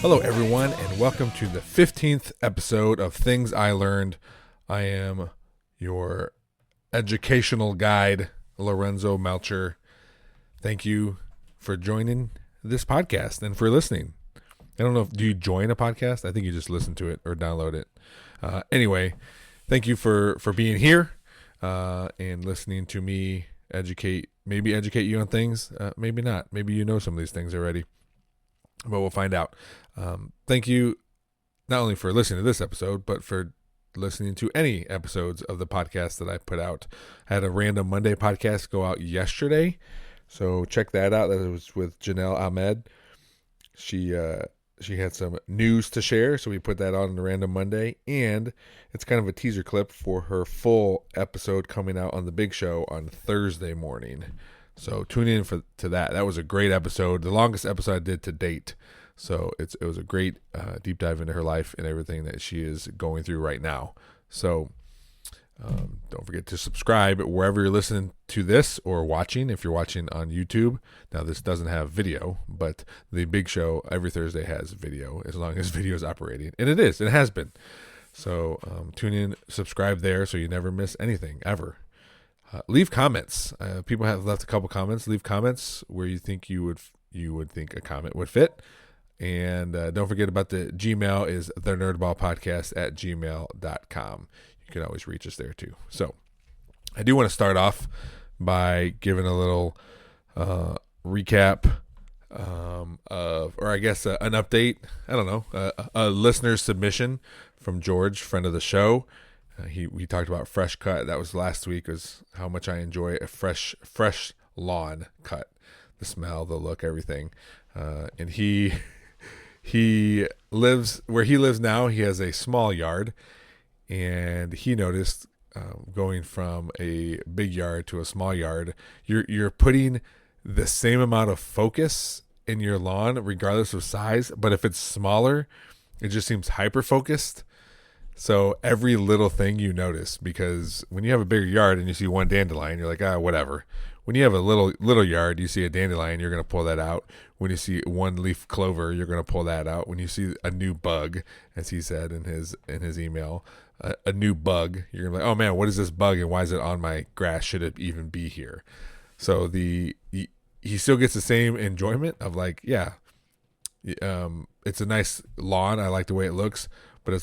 Hello, everyone, and welcome to the 15th episode of Things I Learned. I am your educational guide, Lorenzo Melcher. Thank you for joining this podcast and for listening. I don't know do you join a podcast? I think you just listen to it or download it. Anyway, thank you for being here and listening to me maybe educate you on things. Maybe not. Maybe you know some of these things already, but we'll find out. Thank you not only for listening to this episode, but for listening to any episodes of the podcast that I put out. I had a Random Monday podcast go out yesterday, so check that out. That was with Janelle Ahmed. She had some news to share, so we put that on the Random Monday, and it's kind of a teaser clip for her full episode coming out on the big show on Thursday morning. So tune in to that. That was a great episode, the longest episode I did to date. So it was a great deep dive into her life and everything that she is going through right now. So don't forget to subscribe wherever you're listening to this or watching. If you're watching on YouTube, now this doesn't have video, but the big show every Thursday has video as long as video is operating. And it has been. So tune in, subscribe there so you never miss anything ever. Leave comments. People have left a couple comments. Leave comments where you think you would think a comment would fit. And don't forget about the Gmail is thenerdballpodcast@gmail.com. You can always reach us there too. So I do want to start off by giving a little recap an update. I don't know, a listener submission from George, friend of the show. We talked about fresh cut. That was last week, was how much I enjoy a fresh lawn cut, the smell, the look, everything. And he lives where he lives now. He has a small yard, and he noticed going from a big yard to a small yard, you're putting the same amount of focus in your lawn regardless of size, but if it's smaller, it just seems hyper focused. So every little thing you notice, because when you have a bigger yard and you see one dandelion, you're like, whatever. When you have a little yard, you see a dandelion, you're going to pull that out. When you see one leaf clover, you're going to pull that out. When you see a new bug, as he said in his email, a new bug, you're going to be like, oh man, what is this bug and why is it on my grass? Should it even be here? So he still gets the same enjoyment of like, yeah, it's a nice lawn. I like the way it looks, but it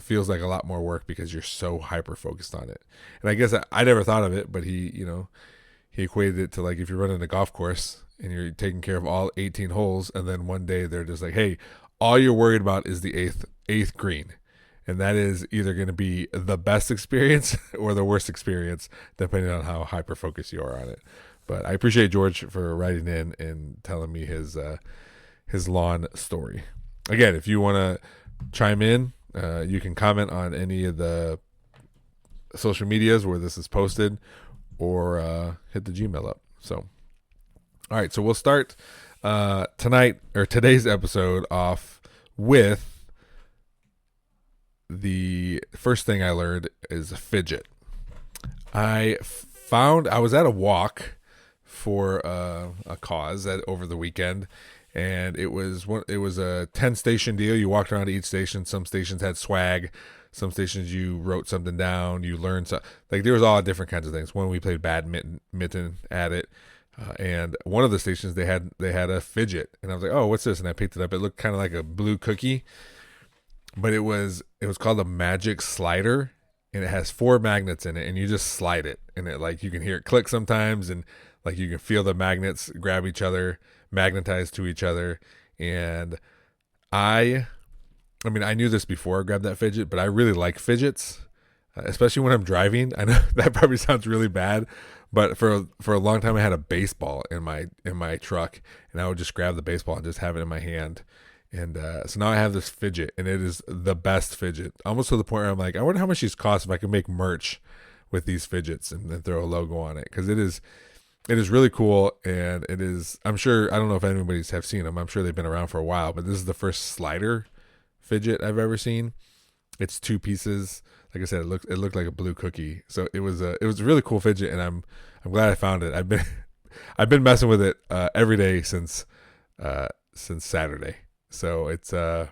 feels like a lot more work because you're so hyper focused on it. And I guess I never thought of it, but he equated it to like if you're running a golf course and you're taking care of all 18 holes, and then one day they're just like, hey, all you're worried about is the eighth green. And that is either going to be the best experience or the worst experience, depending on how hyper-focused you are on it. But I appreciate George for writing in and telling me his lawn story. Again, if you want to chime in, you can comment on any of the social medias where this is posted, or hit the Gmail up. So, all right. So we'll start today's episode off with the first thing I learned is Fidget. I was at a walk for a cause over the weekend, and it was a 10-station deal. You walked around to each station. Some stations had swag. Some stations you wrote something down, you learned something. Like there was all different kinds of things. One, we played badminton at it, and one of the stations they had a fidget, and I was like, oh, what's this? And I picked it up. It looked kind of like a blue cookie, but it was called a magic slider, and it has 4 magnets in it, and you just slide it, and it like you can hear it click sometimes, and like you can feel the magnets grab each other, magnetize to each other, and I knew this before I grabbed that fidget, but I really like fidgets, especially when I'm driving. I know that probably sounds really bad, but for a long time I had a baseball in my truck, and I would just grab the baseball and just have it in my hand. And so now I have this fidget, and it is the best fidget, almost to the point where I'm like, I wonder how much these cost if I can make merch with these fidgets and then throw a logo on it, because it is really cool. And it is, I'm sure, I don't know if anybody's have seen them. I'm sure they've been around for a while, but this is the first slider fidget I've ever seen. It's 2 pieces. Like I said, it looked like a blue cookie. So it was a really cool fidget, and I'm glad I found it. I've been messing with it every day since Saturday. So it's a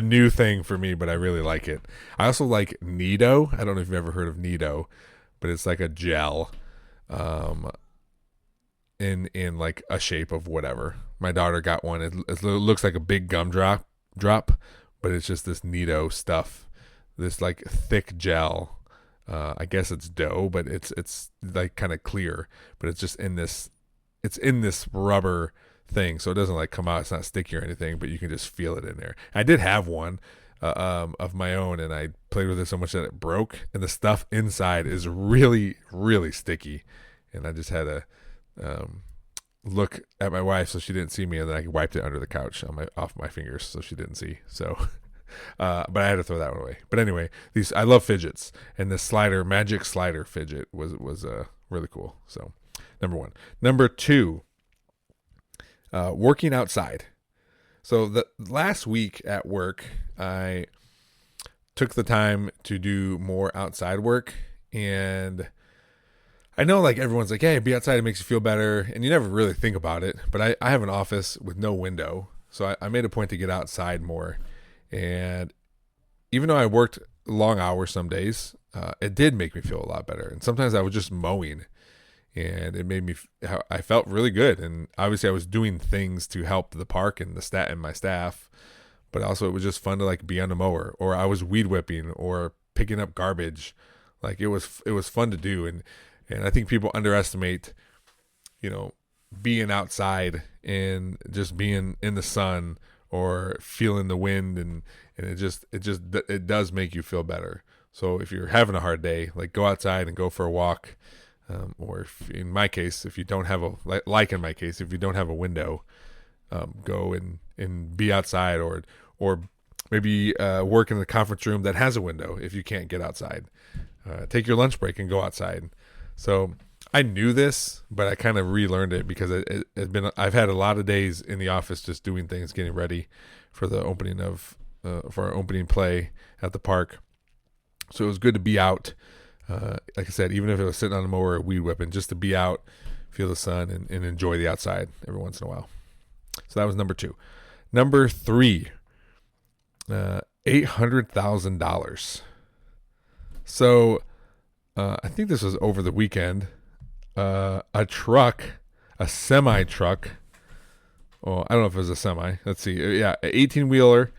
new thing for me, but I really like it. I also like Nido. I don't know if you've ever heard of Nido, but it's like a gel, um, in like a shape of whatever. My daughter got one. It looks like a big drop, but it's just this Nido stuff, this like thick gel. I guess it's dough, but it's like kind of clear, but it's just in this. It's in this rubber thing, so it doesn't like come out. It's not sticky or anything, but you can just feel it in there. I did have one of my own, and I played with it so much that it broke, and the stuff inside is really, really sticky. And I just had to look at my wife so she didn't see me, and then I wiped it under the couch off my fingers so she didn't see. So, but I had to throw that one away. But anyway, I love fidgets, and this magic slider fidget was really cool. So, number one. Number two, working outside. So the last week at work, I took the time to do more outside work, and I know like everyone's like, hey, be outside, it makes you feel better, and you never really think about it, but I have an office with no window, so I made a point to get outside more. And even though I worked long hours some days, it did make me feel a lot better. And sometimes I was just mowing, and it made me I felt really good. And obviously I was doing things to help the park and my staff, but also it was just fun to like be on the mower, or I was weed whipping or picking up garbage. Like it was fun to do. And I think people underestimate, being outside and just being in the sun or feeling the wind, and it does make you feel better. So if you're having a hard day, like go outside and go for a walk. Or in my case, if you don't have in my case, if you don't have a window, go and be outside, or maybe work in the conference room that has a window if you can't get outside. Take your lunch break and go outside. So I knew this, but I kind of relearned it because I've had a lot of days in the office just doing things, getting ready for the opening for our opening play at the park. So it was good to be out. Like I said, even if it was sitting on a mower or weed whipping, just to be out, feel the sun, and enjoy the outside every once in a while. So that was number two. Number three, $800,000. So I think this was over the weekend. A semi truck. Oh, I don't know if it was a semi. Let's see. Yeah, an 18-wheeler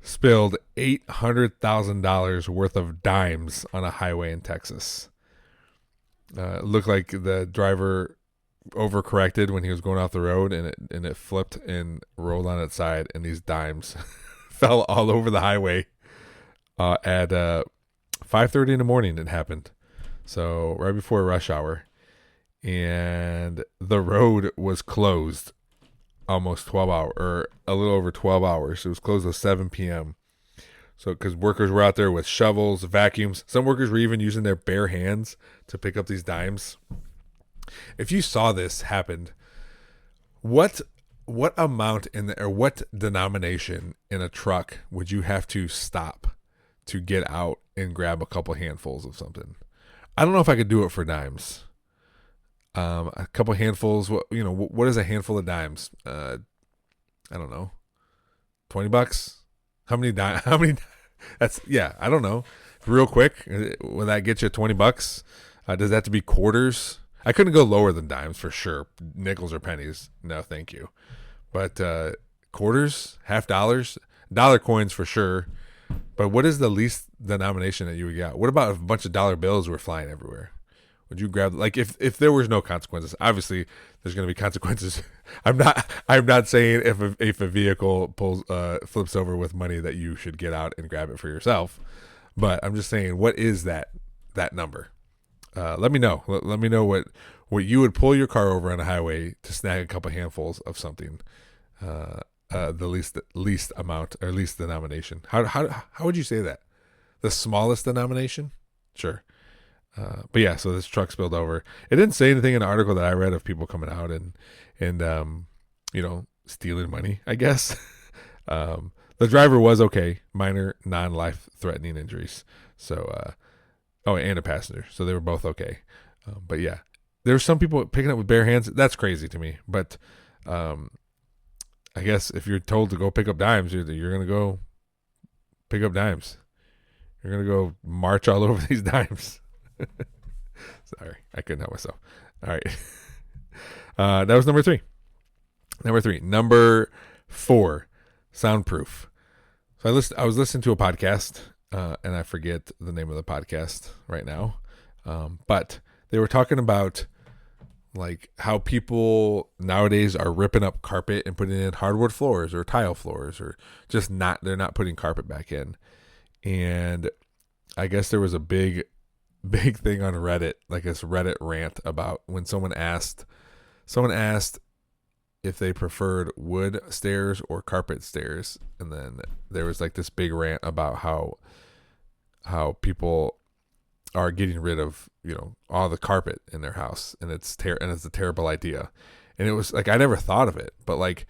spilled $800,000 worth of dimes on a highway in Texas. It looked like the driver overcorrected when he was going off the road, and it flipped and rolled on its side, and these dimes fell all over the highway at 5:30 in the morning. It happened, so right before rush hour, and the road was closed almost 12 hours, or a little over 12 hours. It was closed at 7 p.m. So, because workers were out there with shovels, vacuums. Some workers were even using their bare hands to pick up these dimes. If you saw this happen, what amount or what denomination in a truck would you have to stop to get out and grab a couple handfuls of something? I don't know if I could do it for dimes. A couple handfuls. What is a handful of dimes? I don't know. $20. How many? That's I don't know. Real quick, will that get you $20? Does that have to be quarters? I couldn't go lower than dimes for sure. Nickels or pennies, no, thank you. But quarters, half dollars, dollar coins for sure. But what is the least denomination that you would get? What about if a bunch of dollar bills were flying everywhere? Would you grab, like, if there was no consequences? Obviously, there's going to be consequences. I'm not saying if a vehicle flips over with money that you should get out and grab it for yourself, but I'm just saying, what is that number? Let me know. Let me know what you would pull your car over on a highway to snag a couple handfuls of something. The least amount or least denomination. How would you say that? The smallest denomination? Sure. But yeah, so this truck spilled over. It didn't say anything in the article that I read of people coming out and stealing money, I guess. The driver was okay, minor non-life threatening injuries. So, and a passenger. So they were both okay. But yeah, there were some people picking up with bare hands. That's crazy to me. But I guess if you're told to go pick up dimes, you're going to go pick up dimes. You're going to go march all over these dimes. Sorry, I couldn't help myself. All right. That was number 3. Number 4, soundproof. So I was listening to a podcast, and I forget the name of the podcast right now. But they were talking about like how people nowadays are ripping up carpet and putting in hardwood floors or tile floors, or just they're not putting carpet back in. And I guess there was a big thing on Reddit, like this Reddit rant about when someone asked if they preferred wood stairs or carpet stairs. And then there was like this big rant about how people are getting rid of, all the carpet in their house, and it's a terrible idea. And it was like, I never thought of it, but like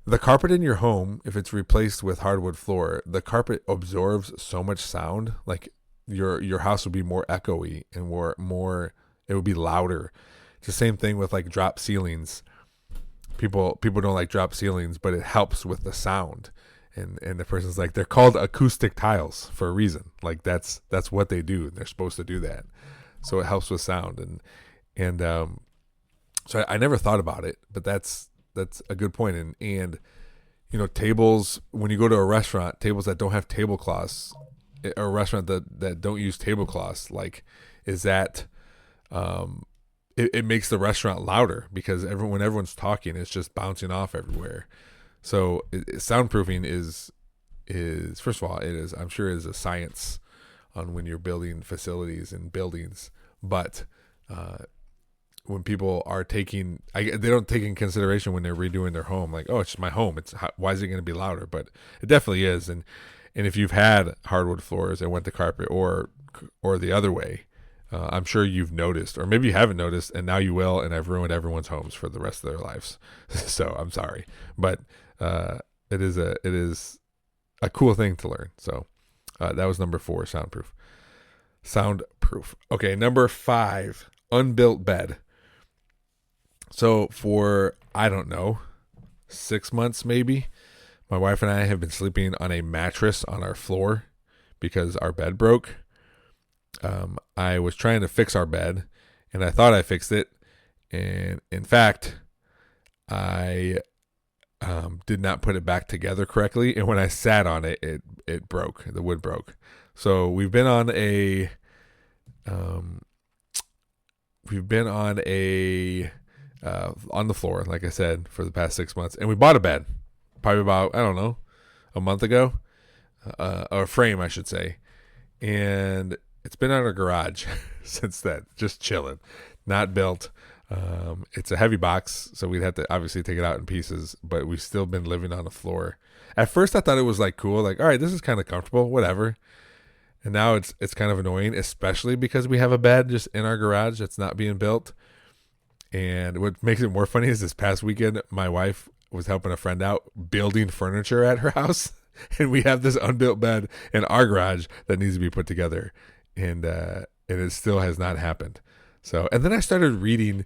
the carpet in your home, if it's replaced with hardwood floor, the carpet absorbs so much sound. Like your house would be more echoey and more it would be louder. It's the same thing with like drop ceilings. People don't like drop ceilings, but it helps with the sound. And the person's like, they're called acoustic tiles for a reason. Like that's what they do. They're supposed to do that. So it helps with sound. And so I never thought about it, but that's a good point. And tables, when you go to a restaurant, tables that don't have tablecloths, or a restaurant that don't use tablecloths, like, is that it makes the restaurant louder, because when everyone's talking, it's just bouncing off everywhere. So soundproofing is first of all, I'm sure is a science on when you're building facilities and buildings, but when people are they don't take in consideration when they're redoing their home, like, oh, it's just my home. Why is it going to be louder? But it definitely is. And if you've had hardwood floors and went to carpet or the other way, I'm sure you've noticed, or maybe you haven't noticed, and now you will, and I've ruined everyone's homes for the rest of their lives. So I'm sorry, but it is a cool thing to learn. So that was number 4, soundproof. Okay, number 5, unbuilt bed. So for, I don't know, 6 months maybe, my wife and I have been sleeping on a mattress on our floor because our bed broke. I was trying to fix our bed, and I thought I fixed it, and in fact, I did not put it back together correctly, and when I sat on it, it broke. The wood broke. So we've been on a on the floor, like I said, for the past 6 months, and we bought a bed probably about, I don't know, a month ago, or a frame, I should say, and it's been in our garage since then, just chilling, not built. It's a heavy box, so we'd have to obviously take it out in pieces, but we've still been living on the floor. At first I thought it was like cool, like, all right, this is kind of comfortable, whatever. And now it's kind of annoying, especially because we have a bed just in our garage that's not being built. And what makes it more funny is this past weekend, my wife was helping a friend out building furniture at her house, and we have this unbuilt bed in our garage that needs to be put together. And it still has not happened. So, and then I started reading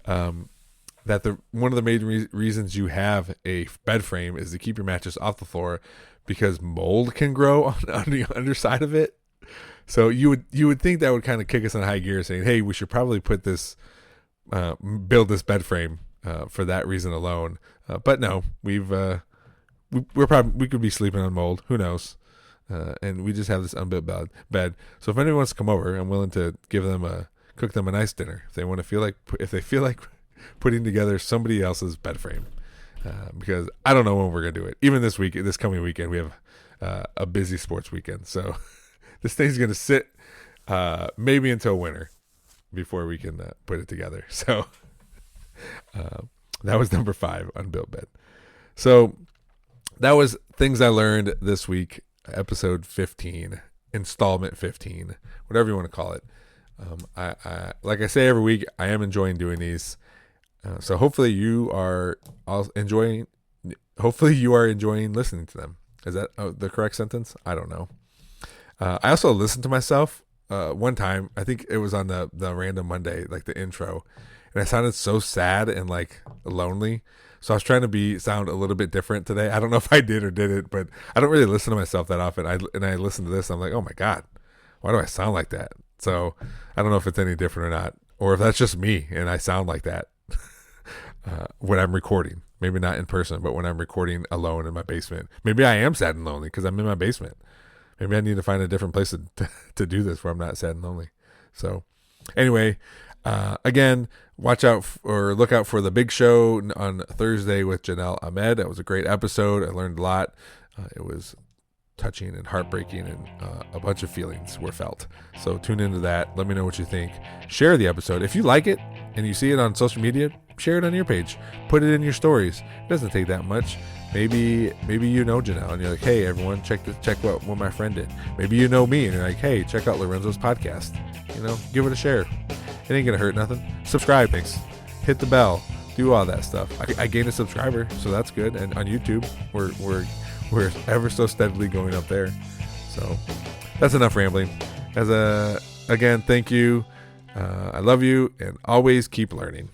that one of the main reasons you have a bed frame is to keep your mattress off the floor, because mold can grow on the underside of it. So you would think that would kind of kick us in high gear, saying, hey, we should probably build this bed frame for that reason alone. But no, we could be sleeping on mold. Who knows? And we just have this unbuilt bed. So if anyone wants to come over, I'm willing to cook them a nice dinner if they feel like putting together somebody else's bed frame. Because I don't know when we're gonna do it. Even this coming weekend, we have a busy sports weekend. So this thing's gonna sit maybe until winter before we can put it together. So that was number 5, unbuilt bed. So that was things I learned this week. Episode 15, installment 15, whatever you want to call it. I like I say every week, I am enjoying doing these. So hopefully you are enjoying listening to them. Is that the correct sentence? I don't know. I also listened to myself one time. I think it was on the Random Monday, like the intro. and I sounded so sad and like lonely. So I was trying to sound a little bit different today. I don't know if I did or didn't, but I don't really listen to myself that often. I listen to this, I'm like, oh my God, why do I sound like that? So I don't know if it's any different or not, or if that's just me and I sound like that when I'm recording. Maybe not in person, but when I'm recording alone in my basement. Maybe I am sad and lonely because I'm in my basement. Maybe I need to find a different place to do this where I'm not sad and lonely. So anyway, again, watch out or look out for the big show on Thursday with Janelle Ahmed. That was a great episode. I learned a lot. It was touching and heartbreaking, and a bunch of feelings were felt. So tune into that. Let me know what you think. Share the episode. If you like it and you see it on social media, share it on your page. Put it in your stories. It doesn't take that much. Maybe you know Janelle and you're like, hey, everyone, check what my friend did. Maybe you know me and you're like, hey, check out Lorenzo's podcast. Give it a share. It ain't gonna hurt nothing. Subscribe, thanks. Hit the bell. Do all that stuff. I gained a subscriber, so that's good. And on YouTube, we're ever so steadily going up there. So that's enough rambling. Again, thank you. I love you, and always keep learning.